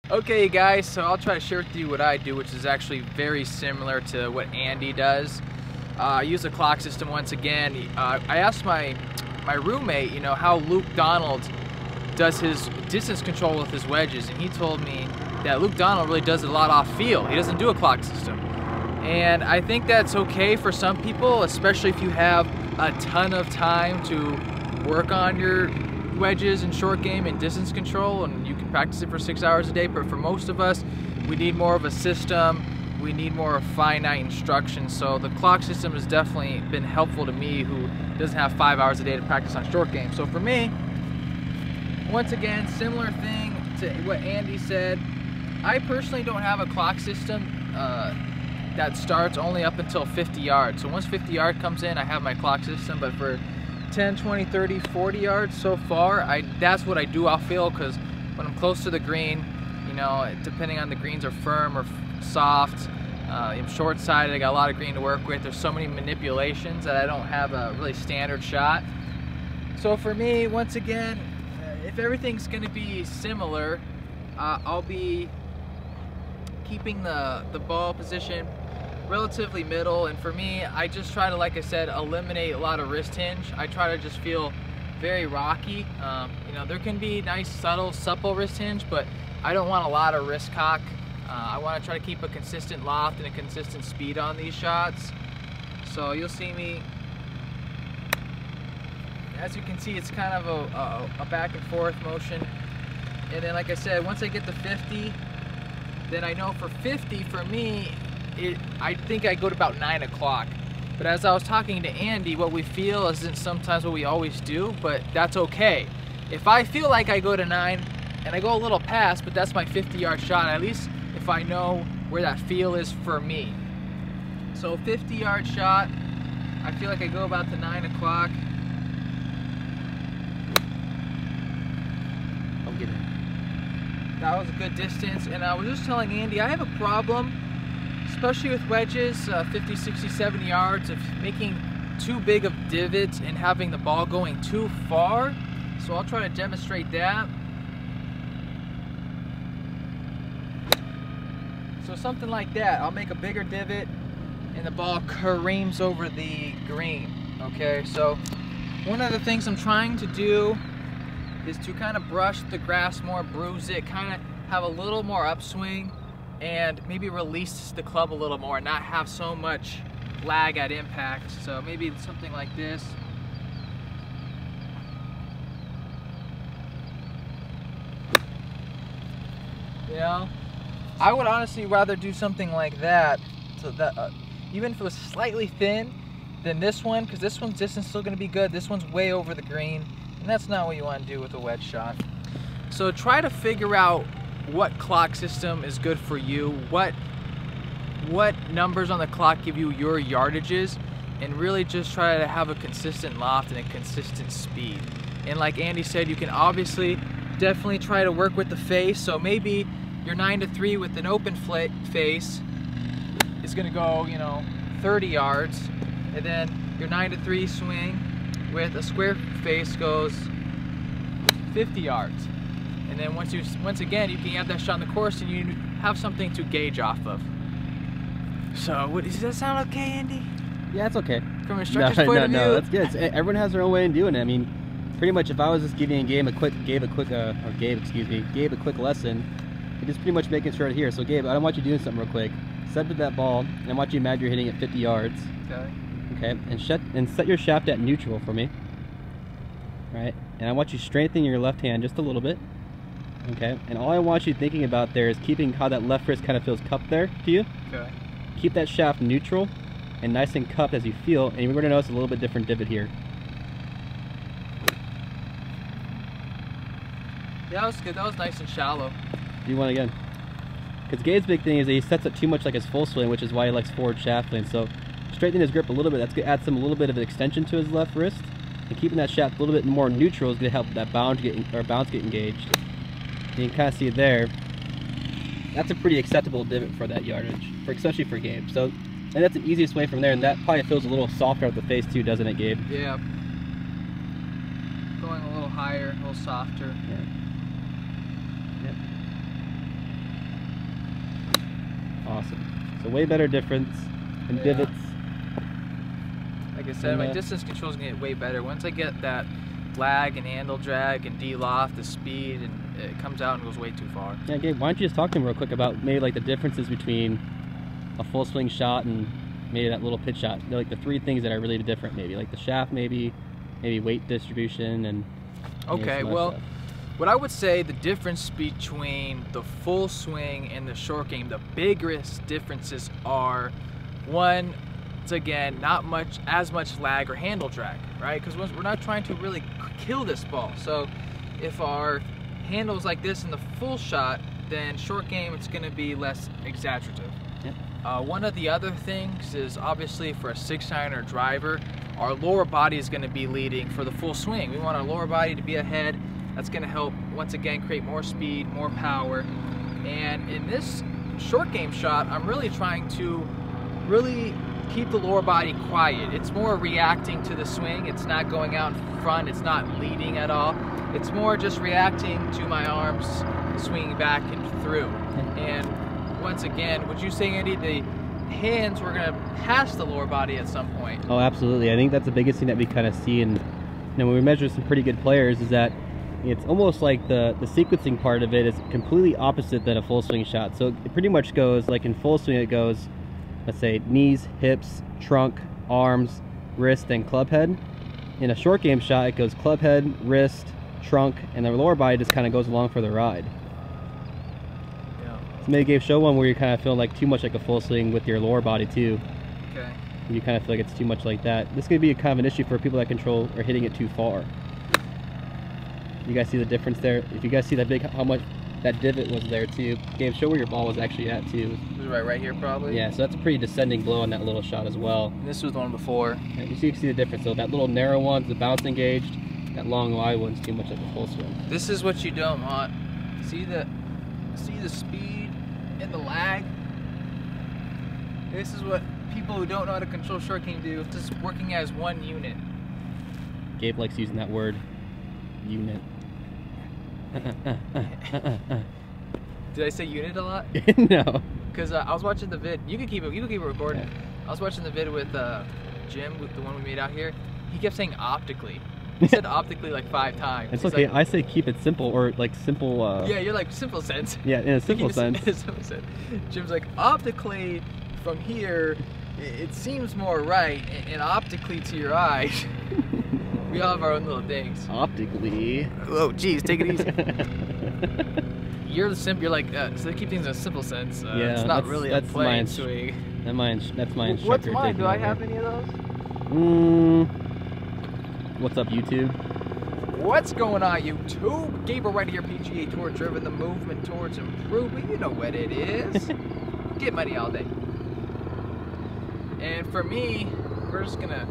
Okay guys, so I'll try to share with you what I do, which is actually very similar to what Andy does. I use a clock system once again. I asked my roommate, how Luke Donald does his distance control with his wedges, and he told me that Luke Donald really does it a lot off field. He doesn't do a clock system. And I think that's okay for some people, especially if you have a ton of time to work on your wedges and short game and distance control, and you can practice it for 6 hours a day. But for most of us, we need more of a system. We need more finite instruction. So the clock system has definitely been helpful to me, who doesn't have 5 hours a day to practice on short game. So for me, once again, similar thing to what Andy said. I personally don't have a clock system that starts only up until 50 yards. So once 50 yards comes in, I have my clock system. But for 10, 20, 30, 40 yards so far, that's what I do off field, because when I'm close to the green, depending on the greens are firm or soft, I'm short-sided, I got a lot of green to work with. There's so many manipulations that I don't have a really standard shot. So for me, once again, if everything's going to be similar, I'll be keeping the ball position relatively middle, and for me, I just try to, like I said, eliminate a lot of wrist hinge. I try to just feel very rocky. There can be nice, subtle, supple wrist hinge, but I don't want a lot of wrist cock. I want to try to keep a consistent loft and a consistent speed on these shots. So you'll see me, as you can see, it's kind of a back and forth motion. And then, like I said, once I get to 50, then I know for 50, for me, I think I go to about 9 o'clock. But as I was talking to Andy, what we feel isn't sometimes what we always do, but that's okay. If I feel like I go to 9 and I go a little past, but that's my 50-yard shot, at least if I know where that feel is for me. So 50-yard shot, I feel like I go about to 9 o'clock. I'll get it. That was a good distance, and I was just telling Andy, I have a problem, especially with wedges, 50, 60, 70 yards, of making too big of divots and having the ball going too far. So I'll try to demonstrate that. So something like that, I'll make a bigger divot and the ball careens over the green. Okay, so one of the things I'm trying to do is to kind of brush the grass more, bruise it, kind of have a little more upswing, and maybe release the club a little more, not have so much lag at impact. So maybe something like this. I would honestly rather do something like that, so that even if it was slightly thin than this one, because this one's distance is still going to be good. This one's way over the green, and that's not what you want to do with a wedge shot. So try to figure out what clock system is good for you, what numbers on the clock give you your yardages, and really just try to have a consistent loft and a consistent speed. And like Andy said, you can obviously definitely try to work with the face. So maybe your 9 to 3 with an open face is going to go 30 yards, and then your 9 to 3 swing with a square face goes 50 yards. And then once again, you can add that shot on the course, and you have something to gauge off of. So, does that sound okay, Andy? Yeah, it's okay. From an instructor's point of view? No, that's good. Everyone has their own way of doing it. I mean, pretty much, if I was just giving Gabe a quick lesson, you're just pretty much making sure here. So, Gabe, I don't want you doing something real quick. Set to that ball, and I want you to imagine you're hitting it 50 yards. Okay. Okay, and set your shaft at neutral for me. All right, and I want you strengthening your left hand just a little bit. Okay, and all I want you thinking about there is keeping how that left wrist kind of feels cupped there to you. Okay. Keep that shaft neutral and nice and cupped as you feel, and you're going to notice a little bit different divot here. Yeah, that was good. That was nice and shallow. Do one again. Because Gabe's big thing is that he sets it too much like his full swing, which is why he likes forward shaft lean. So straightening his grip a little bit, that's going to add a little bit of an extension to his left wrist. And keeping that shaft a little bit more neutral is going to help that bounce get engaged. You can kind of see there, that's a pretty acceptable divot for that yardage, especially for Gabe. So, and that's the easiest way from there, and that probably feels a little softer at the face too, doesn't it, Gabe? Yeah. Going a little higher, a little softer. Yeah. Awesome. So way better difference in divots. Like I said, my distance control is going to get way better. Once I get that lag and handle drag and de-loft, the speed, and it comes out and goes way too far. Yeah, Gabe, why don't you just talk to him real quick about maybe like the differences between a full swing shot and maybe that little pitch shot. They're like the 3 things that are really different, maybe like the shaft, maybe weight distribution, and okay. Well, what I would say the difference between the full swing and the short game, the biggest differences are, one, it's again not as much lag or handle drag, right? Because we're not trying to really kill this ball. So if our handle's like this in the full shot, then short game it's going to be less exaggerative. Yeah. One of the other things is obviously for a 6-iron driver, our lower body is going to be leading for the full swing. We want our lower body to be ahead. That's going to help once again create more speed, more power. And in this short game shot, I'm really trying to keep the lower body quiet. It's more reacting to the swing. It's not going out in front. It's not leading at all. It's more just reacting to my arms swinging back and through. And once again, would you say, Andy, the hands were going to pass the lower body at some point? Oh, absolutely. I think that's the biggest thing that we kind of see, and when we measure some pretty good players, is that it's almost like the sequencing part of it is completely opposite than a full swing shot. So it pretty much goes like in full swing, it goes, let's say, knees, hips, trunk, arms, wrist, and club head. In a short game shot, it goes club head, wrist, trunk, and the lower body just kind of goes along for the ride. Yeah. So maybe Gabe, show one where you're kind of feeling like too much like a full swing with your lower body too. Okay. You kind of feel like it's too much like that. This could be kind of an issue for people that control or hitting it too far. You guys see the difference there? If you guys see that how much that divot was there too. Gabe, show where your ball was actually at too. It was right here probably? Yeah, so that's a pretty descending blow on that little shot as well. And this was the one before. Yeah, you see the difference. So that little narrow one's the bounce engaged, that long wide one's too much like a full swing. This is what you don't want. See the speed and the lag? This is what people who don't know how to control short game do. It's just working as one unit. Gabe likes using that word, unit. Did I say unit a lot? No. Because I was watching the vid. You can keep it recording. Yeah. I was watching the vid with Jim, with the one we made out here. He kept saying optically. He said optically like 5 times. It's He's okay. like, I say keep it simple, or like simple. Yeah, you're like simple sense. Yeah, in a simple sense. In a simple sense. Jim's like, optically from here, it seems more right, and optically to your eyes. We all have our own little things. Optically. Oh, geez, take it easy. You're like, so they keep things in a simple sense. Yeah, it's not really a playing swing. That's my instructor. What's mine? Do I have any of those? What's up, YouTube? What's going on, YouTube? Gabriel right here, PGA Tour, driven the movement towards improvement. You know what it is. Get money all day. And for me, we're just gonna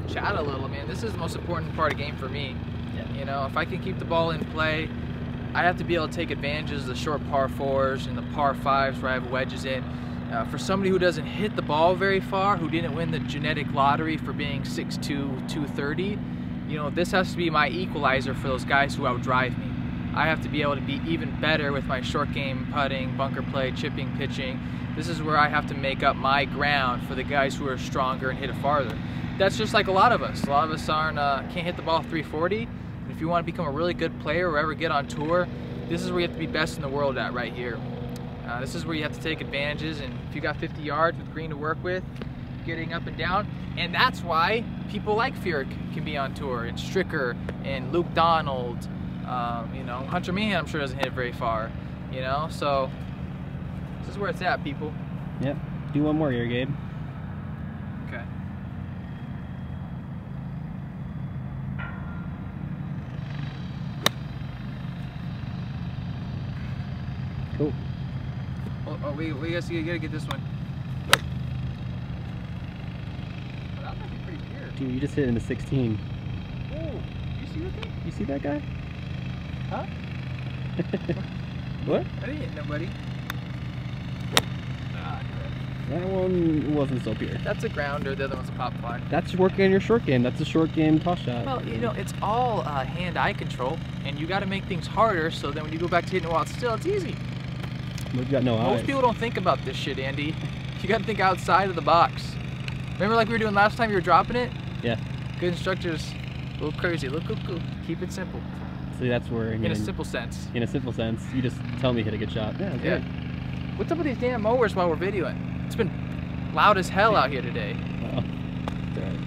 chat a little, man. This is the most important part of the game for me. Yeah. You know, if I can keep the ball in play, I have to be able to take advantage of the short par 4s and the par 5s where I have wedges in. For somebody who doesn't hit the ball very far, who didn't win the genetic lottery for being 6'2", 230, you know, this has to be my equalizer for those guys who outdrive me. I have to be able to be even better with my short game putting, bunker play, chipping, pitching. This is where I have to make up my ground for the guys who are stronger and hit it farther. That's just like a lot of us. A lot of us can't hit the ball 340. And if you want to become a really good player or ever get on tour, this is where you have to be best in the world at right here. This is where you have to take advantages, and if you got 50 yards with green to work with, getting up and down, and that's why people like Furyk can be on tour, and Stricker, and Luke Donald, you know, Hunter Meehan I'm sure doesn't hit it very far, you know, so this is where it's at, people. Yep. Do one more here, Gabe. Okay. Cool. Oh, we gotta get this one. Oh, that might be pretty clear. Dude, you just hit into 16. Oh, you see that thing? You see that guy? Huh? What? I didn't hit nobody. That one wasn't so pure. That's a grounder, the other one's a pop fly. That's working on your short game. That's a short game toss shot. Well, you know, it's all hand-eye control, and you got to make things harder so then when you go back to hitting it while it's still, it's easy. We've got no eyes. Most people don't think about this shit, Andy. You gotta think outside of the box. Remember like we were doing last time you were dropping it? Yeah. Good instructors, a little crazy, a little cuckoo. Keep it simple. See, that's where... In a simple sense. In a simple sense. You just tell me hit a good shot. Yeah, good. What's up with these damn mowers while we're videoing? It's been loud as hell out here today. Uh-oh. It's all right.